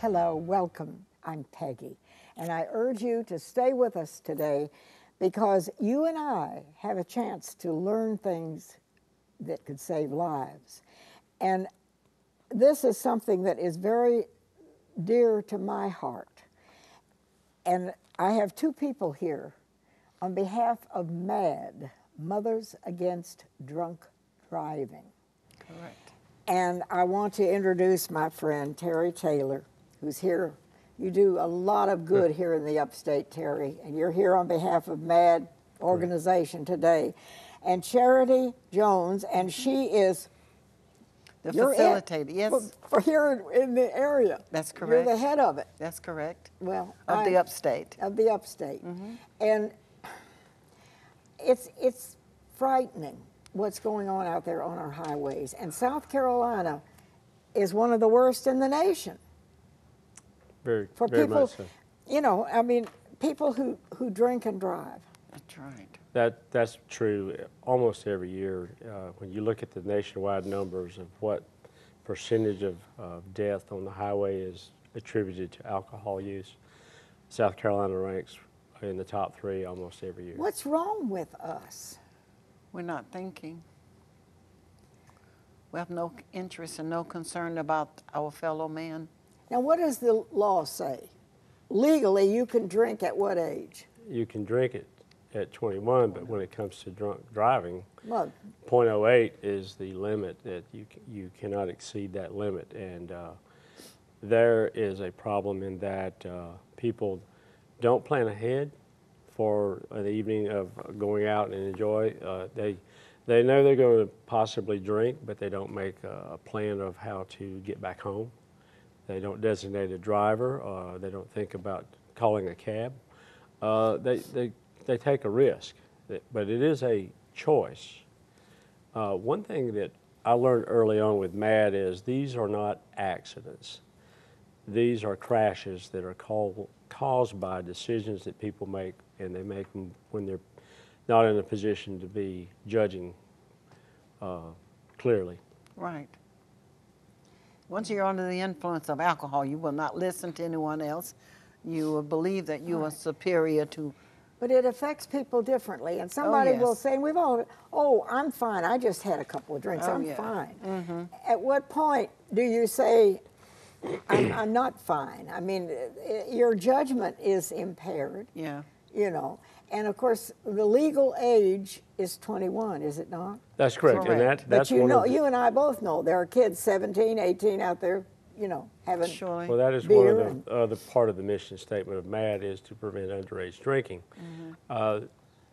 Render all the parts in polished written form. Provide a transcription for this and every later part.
Hello, welcome. I'm Peggy, and I urge you to stay with us today because you and I have a chance to learn things that could save lives. And this is something that is very dear to my heart. And I have two people here on behalf of MADD, Mothers Against Drunk Driving. Correct. And I want to introduce my friend, Terry Taylor, who's here. You do a lot of good here in the upstate, Terry, and you're here on behalf of MADD organization today. And Charity Jones, and she is the facilitator, yes. For here in the area. That's correct. You're the head of it. That's correct. Well, of the upstate. Of the upstate. And it's frightening what's going on out there on our highways. And South Carolina is one of the worst in the nation. Very people, much so. You know, I mean, people who drink and drive. That's right. That's true almost every year. When you look at the nationwide numbers of what percentage of death on the highway is attributed to alcohol use, South Carolina ranks in the top 3 almost every year. What's wrong with us? We're not thinking. We have no interest and no concern about our fellow man. Now, what does the law say? Legally, you can drink at what age? You can drink it at 21, but when it comes to drunk driving, Well, 0.08 is the limit that you cannot exceed that limit. And there is a problem in that people don't plan ahead for an evening of going out and enjoy. They know they're going to possibly drink, but they don't make a plan of how to get back home. They don't designate a driver. They don't think about calling a cab. They take a risk, but it is a choice. One thing that I learned early on with MADD is these are not accidents. These are crashes that are caused by decisions that people make, and they make them when they're not in a position to be judging clearly. Right. Once you're under the influence of alcohol, you will not listen to anyone else. You will believe that you are superior to. but it affects people differently. And somebody yes. will say, and we've all, oh, I'm fine. I just had a couple of drinks. Oh, I'm yeah. fine. At what point do you say, I'm not fine? I mean, your judgment is impaired. Yeah. You know, and of course, the legal age is 21, is it not? That's correct. Correct. And that's But you one know, of the, you and I both know there are kids 17, 18 out there, you know, having Surely. well, that is beer one of the other part of the mission statement of MADD is to prevent underage drinking.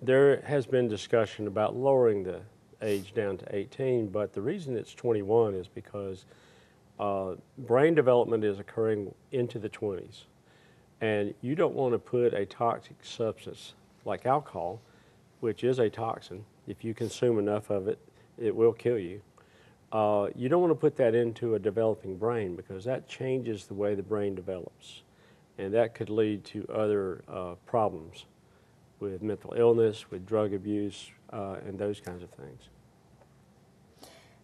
There has been discussion about lowering the age down to 18, but the reason it's 21 is because brain development is occurring into the 20s. And you don't want to put a toxic substance like alcohol, which is a toxin. If you consume enough of it, it will kill you. You don't want to put that into a developing brain because that changes the way the brain develops. And that could lead to other problems with mental illness, with drug abuse, and those kinds of things.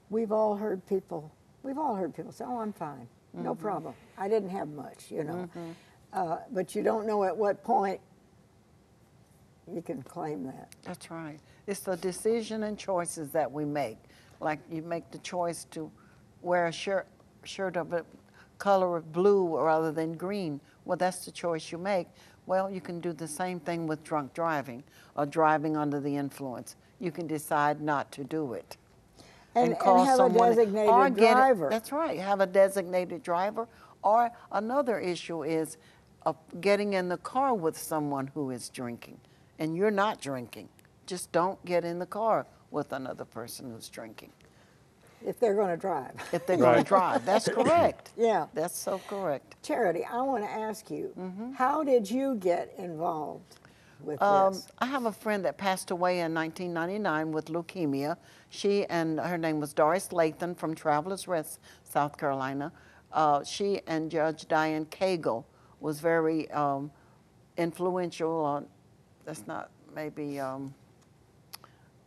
We've all heard people say, oh, I'm fine, no problem. I didn't have much, you know. But you don't know at what point you can claim that. That's right. It's the decision and choices that we make. Like you make the choice to wear a shirt of a color of blue rather than green. Well, that's the choice you make. Well, you can do the same thing with drunk driving or driving under the influence. You can decide not to do it. And call have someone, a designated or driver. That's right. Have a designated driver. Or another issue is getting in the car with someone who is drinking and you're not drinking. Just don't get in the car with another person who's drinking. If they're going to drive. If they're going to drive. That's correct. Yeah. That's so correct. Charity, I want to ask you, how did you get involved with this? I have a friend that passed away in 1999 with leukemia. She and her name was Doris Lathan from Travelers Rest, South Carolina. She and Judge Diane Cagle was very influential on, that's not maybe,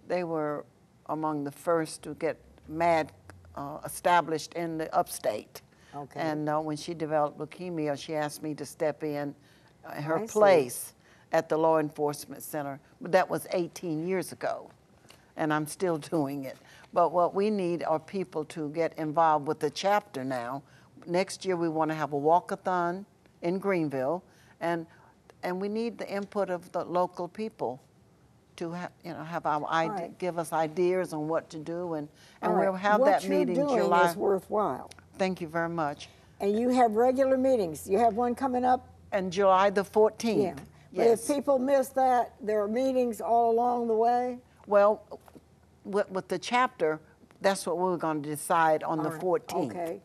they were among the first to get MADD established in the upstate. Okay. And when she developed leukemia, she asked me to step in her I see. place at the law enforcement center. But that was 18 years ago, and I'm still doing it. But what we need are people to get involved with the chapter now. Next year we want to have a walkathon in Greenville, and we need the input of the local people to have our right. give us ideas on what to do, and All we'll right. have what that you're meeting doing July. is worthwhile. Thank you very much. And you have regular meetings. You have one coming up? And July the 14th. Yeah. But Yes. if people miss that, there are meetings all along the way? Well, with the chapter, that's what we're going to decide on the All right. 14th. Okay.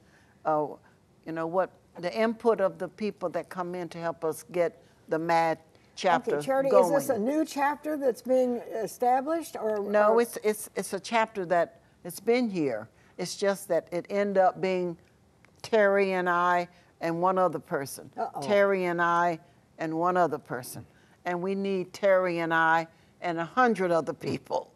You know, what the input of the people that come in to help us get the MADD chapter Okay, Charity, going. is this a new chapter that's being established, or No, or- it's a chapter that it's been here. It's just that it ended up being Terry and I and one other person. Uh-oh. Terry and I and one other person. And we need Terry and I and 100 other people.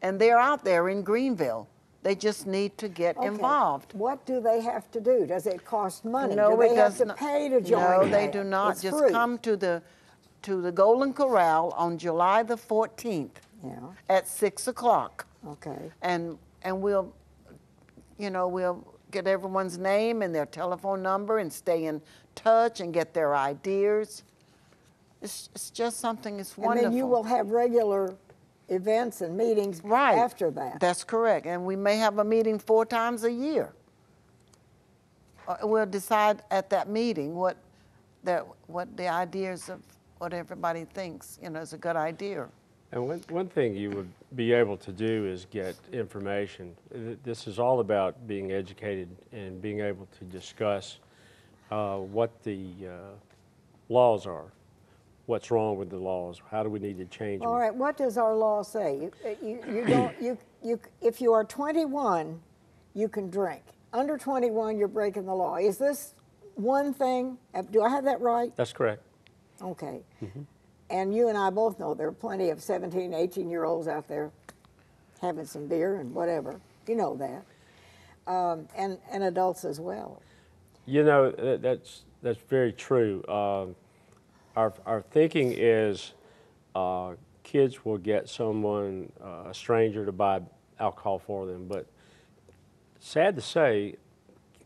And they're out there in Greenville. They just need to get Okay. involved. What do they have to do? Does it cost money? No, do they it have does to not. pay to join? No, they that? do not. It's Just free. come to the Golden Corral on July the 14th Yeah. at 6 o'clock. Okay. And we'll, we'll get everyone's name and their telephone number and stay in touch and get their ideas. It's just something, it's wonderful. And then you will have regular events and meetings right after that. That's correct. And we may have a meeting 4 times a year. We'll decide at that meeting what the ideas of what everybody thinks, is a good idea. And one thing you would be able to do is get information. This is all about being educated and being able to discuss what the laws are, what's wrong with the laws, how do we need to change them. All right. What does our law say? You don't. If you are 21, you can drink. Under 21, you're breaking the law. Is this one thing? Do I have that right? That's correct. Okay. And you and I both know there are plenty of 17, 18-year-olds out there having some beer and whatever. You know that. And adults as well. That's very true. Our thinking is kids will get someone, a stranger, to buy alcohol for them. But sad to say,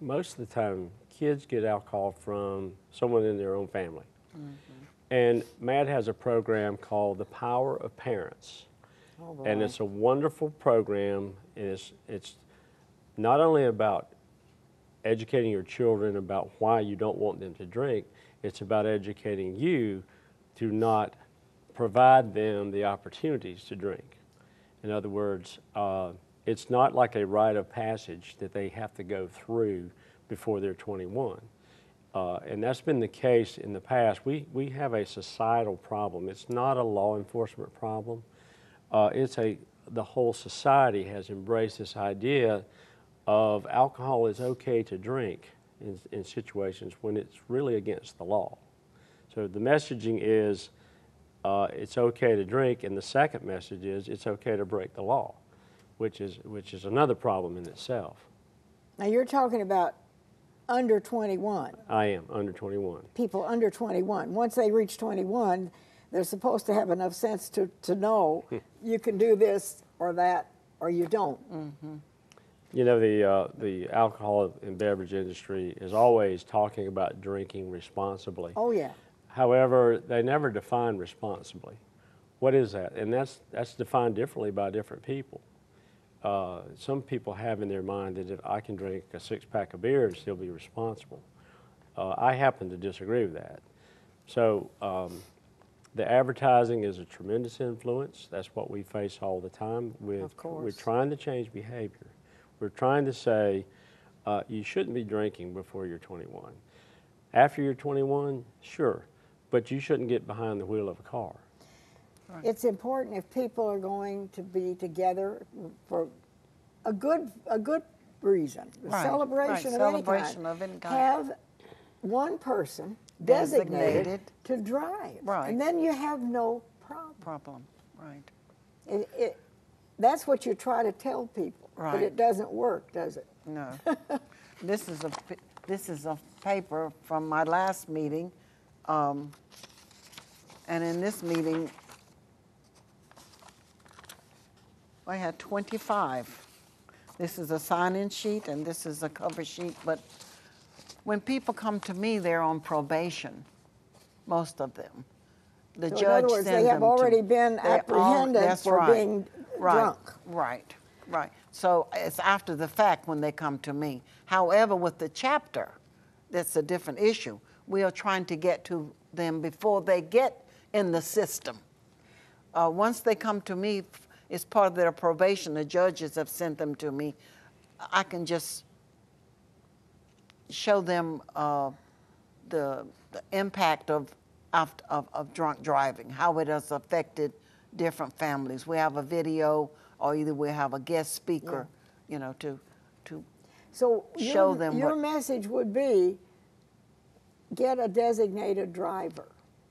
most of the time, kids get alcohol from someone in their own family. And MADD has a program called The Power of Parents. Oh, boy. And it's a wonderful program, and it's not only about educating your children about why you don't want them to drink, it's about educating you to not provide them the opportunities to drink. In other words, it's not like a rite of passage that they have to go through before they're 21. And that's been the case in the past. We have a societal problem. It's not a law enforcement problem. The whole society has embraced this idea of alcohol is okay to drink in situations when it's really against the law. So the messaging is it's okay to drink, and the second message is it's okay to break the law, which is another problem in itself. Now you're talking about under 21. I am under 21. People under 21. Once they reach 21, they're supposed to have enough sense to know you can do this or that or you don't. You know, the alcohol and beverage industry is always talking about drinking responsibly. Oh, yeah. However, they never define responsibly. What is that? And that's defined differently by different people. Some people have in their mind that if I can drink a 6-pack of beer and still be responsible. I happen to disagree with that. So the advertising is a tremendous influence. That's what we face all the time. We're trying to change behavior. We're trying to say you shouldn't be drinking before you're 21. After you're 21, sure, but you shouldn't get behind the wheel of a car. It's important if people are going to be together for a good reason, a celebration of any kind, have one person designated to drive. Right. And then you have no problem. Right. That's what you try to tell people, Right. but it doesn't work, does it? No. This is This is a paper from my last meeting. And in this meeting, I had 25. This is a sign-in sheet and this is a cover sheet, but when people come to me, they're on probation, most of them. The So judge in other words, sends they have them already been apprehended that's for right. being Right. drunk. Right, right. So it's after the fact when they come to me. However, with the chapter, that's a different issue. We are trying to get to them before they get in the system. Once they come to me, it's part of their probation. The judges have sent them to me. I can just show them the impact of drunk driving, how it has affected different families. We have a video, or either we have a guest speaker, you know, to So show them your what. message would be, get a designated driver.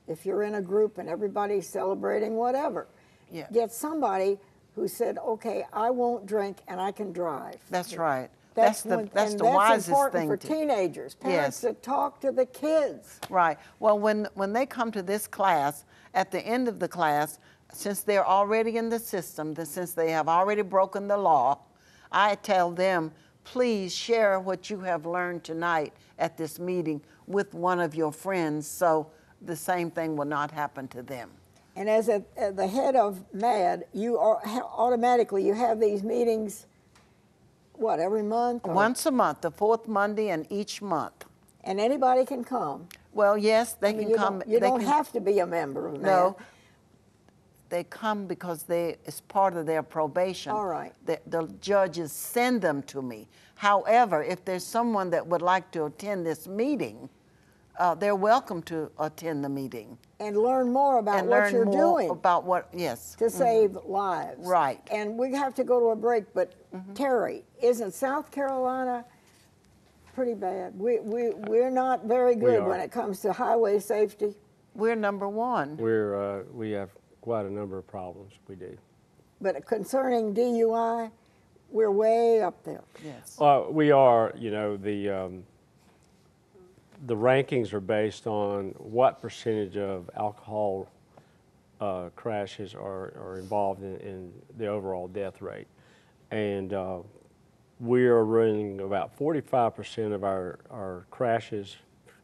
If you're in a group and everybody's celebrating whatever, Yeah. get somebody who said, okay, I won't drink and I can drive. That's right. That's the one- that's and the that's wisest important thing for to. teenagers, parents Yes. to talk to the kids. Right. Well, when they come to this class, at the end of the class, since they're already in the system, since they have already broken the law, I tell them, please share what you have learned tonight at this meeting with one of your friends so the same thing will not happen to them. And as the head of MADD, you are automatically, you have these meetings, what, every month? or- Once a month, the fourth Monday in each month. And anybody can come. Well, yes, they I mean, can you come. Don't, you they don't can, have to be a member of MADD. No, they come because it's part of their probation. All right. The judges send them to me. However, if there's someone that would like to attend this meeting, they're welcome to attend the meeting. And learn more about and what learn you're more doing about what, yes. to save lives. Right. And we have to go to a break, but Terry, isn't South Carolina pretty bad? We're not very good are. when it comes to highway safety. We're number one. We have quite a number of problems. We do. But concerning DUI, we're way up there. Yes. We are. You know, the rankings are based on what percentage of alcohol crashes are involved in the overall death rate, and we are running about 45% of our crashes,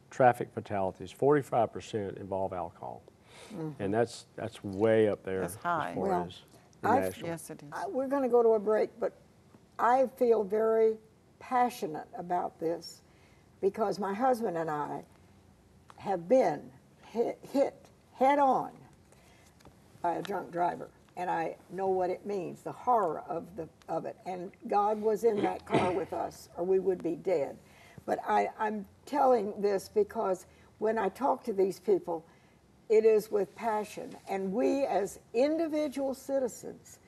traffic fatalities. 45% involve alcohol, and that's way up there. That's high. As far Well, as the I've- national. Yes, it is. We're going to go to a break, but I feel very passionate about this because my husband and I have been hit head on by a drunk driver, and I know what it means, the horror of it. And God was in that car with us, or we would be dead. But I'm telling this because when I talk to these people, it is with passion, and we as individual citizens,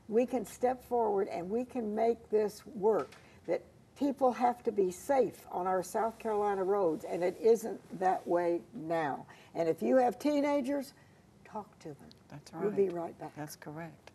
we can step forward and we can make this work. That people have to be safe on our South Carolina roads, and it isn't that way now. And if you have teenagers, talk to them. That's right. We'll be right back. That's correct.